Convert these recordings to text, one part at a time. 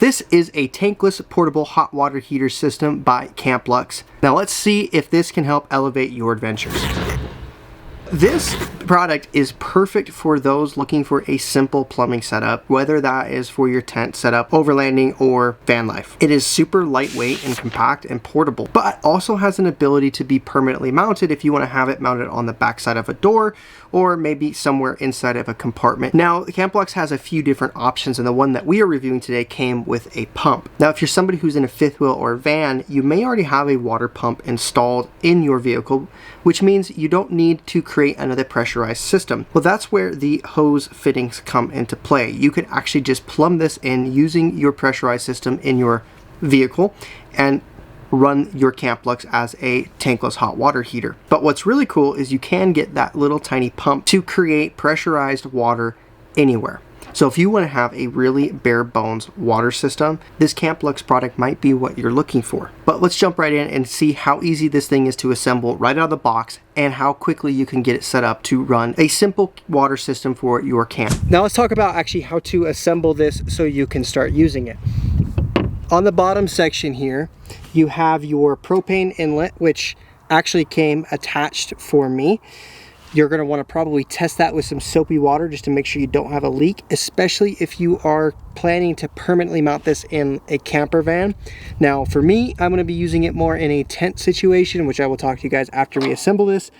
This is a tankless portable hot water heater system by Camplux. Now let's see if this can help elevate your adventures. This product is perfect for those looking for a simple plumbing setup, whether that is for your tent setup, overlanding, or van life. It is super lightweight and compact and portable, but also has an ability to be permanently mounted if you want to have it mounted on the backside of a door or maybe somewhere inside of a compartment. Now, Camplux has a few different options, and the one that we are reviewing today came with a pump. Now, if you're somebody who's in a fifth wheel or a van, you may already have a water pump installed in your vehicle, which means you don't need to create another pressurized system. Well, that's where the hose fittings come into play. You could actually just plumb this in using your pressurized system in your vehicle and run your Camplux as a tankless hot water heater. But what's really cool is you can get that little tiny pump to create pressurized water anywhere. So if you want to have a really bare bones water system, this Camplux product might be what you're looking for. But let's jump right in and see how easy this thing is to assemble right out of the box and how quickly you can get it set up to run a simple water system for your camp. Now let's talk about actually how to assemble this so you can start using it. On the bottom section here, you have your propane inlet, which actually came attached for me. You're going to want to probably test that with some soapy water just to make sure you don't have a leak, especially if you are planning to permanently mount this in a camper van. Now for me, I'm going to be using it more in a tent situation, which I will talk to you guys after we assemble this.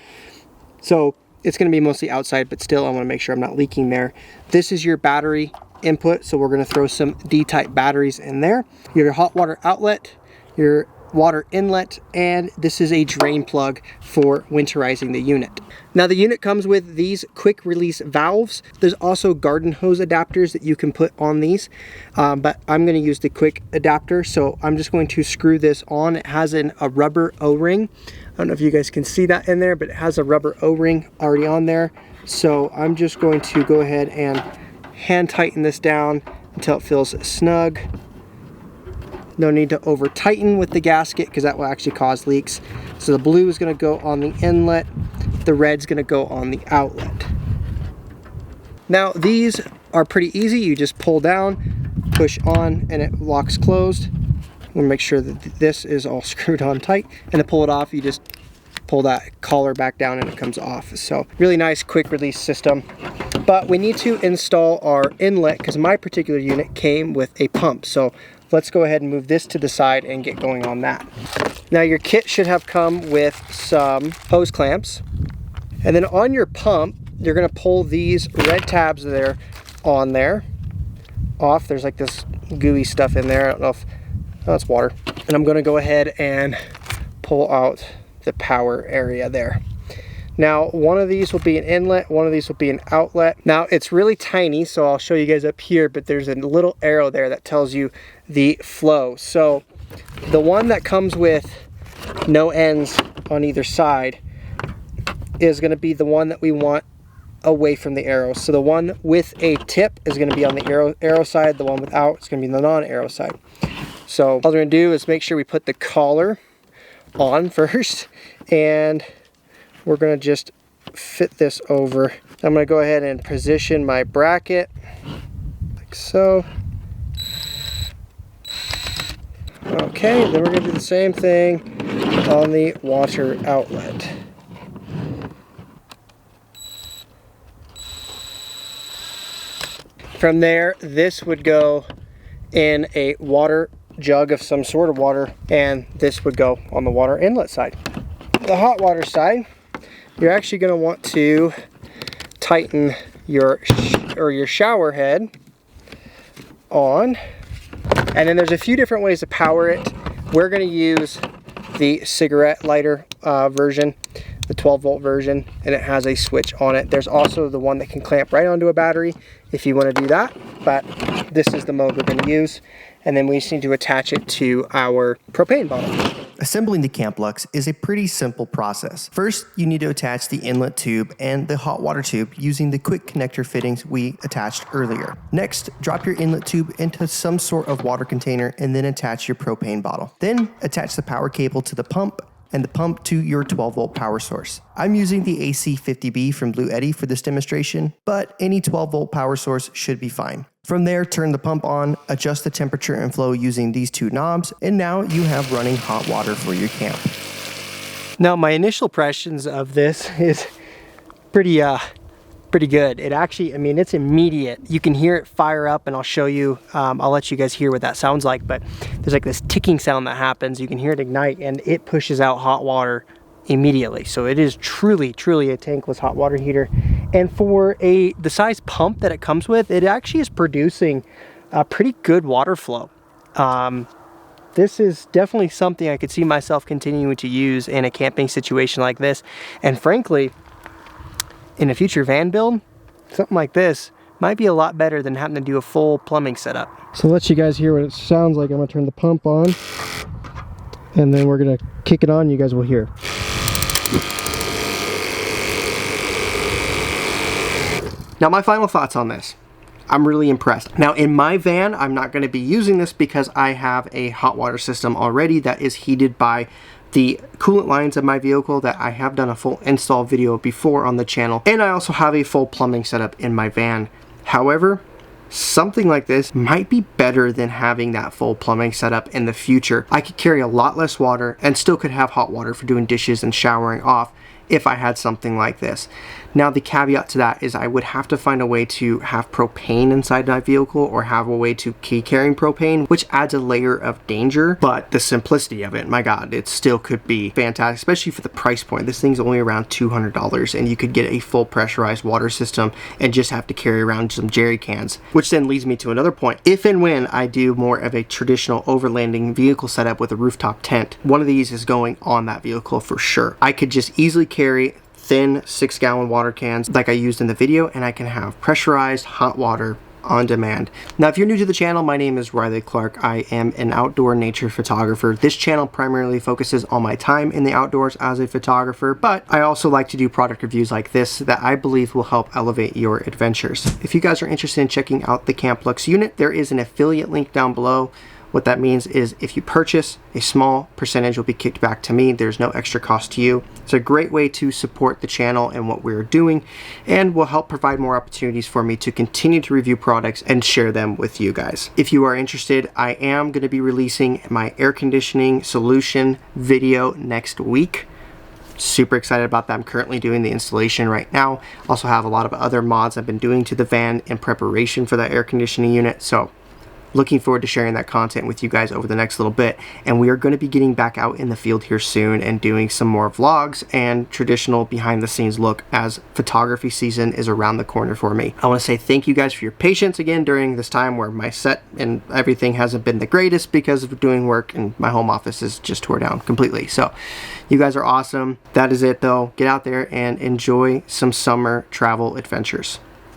So it's going to be mostly outside, but still I want to make sure I'm not leaking there. This is your battery input, so we're going to throw some D-type batteries in there. You have your hot water outlet, your water inlet, and this is a drain plug for winterizing the unit. Now the unit comes with these quick release valves. There's also garden hose adapters that you can put on these, but I'm going to use the quick adapter, so I'm just going to screw this on. It has a rubber O-ring. I don't know if you guys can see that in there, but it has a rubber O-ring already on there. So I'm just going to go ahead and hand tighten this down until it feels snug. No need to over tighten with the gasket because that will actually cause leaks. So the blue is going to go on the inlet, the red's going to go on the outlet. Now these are pretty easy. You just pull down, push on, and it locks closed. We'll make sure that this is all screwed on tight, and to pull it off you just pull that collar back down and it comes off. So really nice quick release system. But we need to install our inlet because my particular unit came with a pump. So let's go ahead and move this to the side and get going on that. Now your kit should have come with some hose clamps. And then on your pump, you're gonna pull these red tabs that are on there off. There's like this gooey stuff in there. I don't know if, oh, it's water. And I'm gonna go ahead and pull out the power area there. Now, one of these will be an inlet, one of these will be an outlet. Now, it's really tiny, so I'll show you guys up here, but there's a little arrow there that tells you the flow. So, the one that comes with no ends on either side is going to be the one that we want away from the arrow. So, the one with a tip is going to be on the arrow side, the one without is going to be on the non-arrow side. So, all we're going to do is make sure we put the collar on first, and we're going to just fit this over. I'm going to go ahead and position my bracket like so. Okay, then we're going to do the same thing on the water outlet. From there, this would go in a water jug of some sort of water, and this would go on the water inlet side. The hot water side, you're actually going to want to tighten your shower head on, and then there's a few different ways to power it. We're going to use the cigarette lighter version, the 12-volt version, and it has a switch on it. There's also the one that can clamp right onto a battery if you want to do that, but this is the mode we're going to use. And then we just need to attach it to our propane bottle. Assembling the Camplux is a pretty simple process. First, you need to attach the inlet tube and the hot water tube using the quick connector fittings we attached earlier. Next, drop your inlet tube into some sort of water container and then attach your propane bottle. Then, attach the power cable to the pump and the pump to your 12-volt power source. I'm using the AC50B from Blue Eddy for this demonstration, but any 12-volt power source should be fine. From there, turn the pump on, adjust the temperature and flow using these two knobs, and now you have running hot water for your camp. Now, my initial impressions of this is pretty good. It actually, I mean, it's immediate. You can hear it fire up, and I'll show you, I'll let you guys hear what that sounds like, but there's like this ticking sound that happens. You can hear it ignite, and it pushes out hot water immediately. So it is truly a tankless hot water heater. And for the size pump that it comes with, it actually is producing a pretty good water flow. This is definitely something I could see myself continuing to use in a camping situation like this. And frankly, in a future van build, something like this might be a lot better than having to do a full plumbing setup. So let you guys hear what it sounds like. I'm gonna turn the pump on, and then we're gonna kick it on. You guys will hear. Now, my final thoughts on this. I'm really impressed. Now, in my van, I'm not going to be using this because I have a hot water system already that is heated by the coolant lines of my vehicle that I have done a full install video before on the channel. And I also have a full plumbing setup in my van. However, something like this might be better than having that full plumbing setup in the future. I could carry a lot less water and still could have hot water for doing dishes and showering off if I had something like this. Now, the caveat to that is I would have to find a way to have propane inside my vehicle, or have a way to keep carrying propane, which adds a layer of danger. But the simplicity of it, my God, it still could be fantastic, especially for the price point. This thing's only around $200, and you could get a full pressurized water system and just have to carry around some jerry cans. Which then leads me to another point. If and when I do more of a traditional overlanding vehicle setup with a rooftop tent, one of these is going on that vehicle for sure. I could just easily carry thin 6-gallon water cans like I used in the video, and I can have pressurized hot water on demand. Now, if you're new to the channel, my name is Riley Clark. I am an outdoor nature photographer. This channel primarily focuses on my time in the outdoors as a photographer, but I also like to do product reviews like this that I believe will help elevate your adventures. If you guys are interested in checking out the Camplux unit, there is an affiliate link down below. What that means is if you purchase, a small percentage will be kicked back to me. There's no extra cost to you. It's a great way to support the channel and what we're doing, and will help provide more opportunities for me to continue to review products and share them with you guys. If you are interested, I am going to be releasing my air conditioning solution video next week. Super excited about that. I'm currently doing the installation right now. Also have a lot of other mods I've been doing to the van in preparation for that air conditioning unit. So looking forward to sharing that content with you guys over the next little bit. And we are going to be getting back out in the field here soon and doing some more vlogs and traditional behind the scenes look as photography season is around the corner for me. I want to say thank you guys for your patience again during this time where my set and everything hasn't been the greatest because of doing work, and my home office is just tore down completely. So you guys are awesome. That is it though. Get out there and enjoy some summer travel adventures.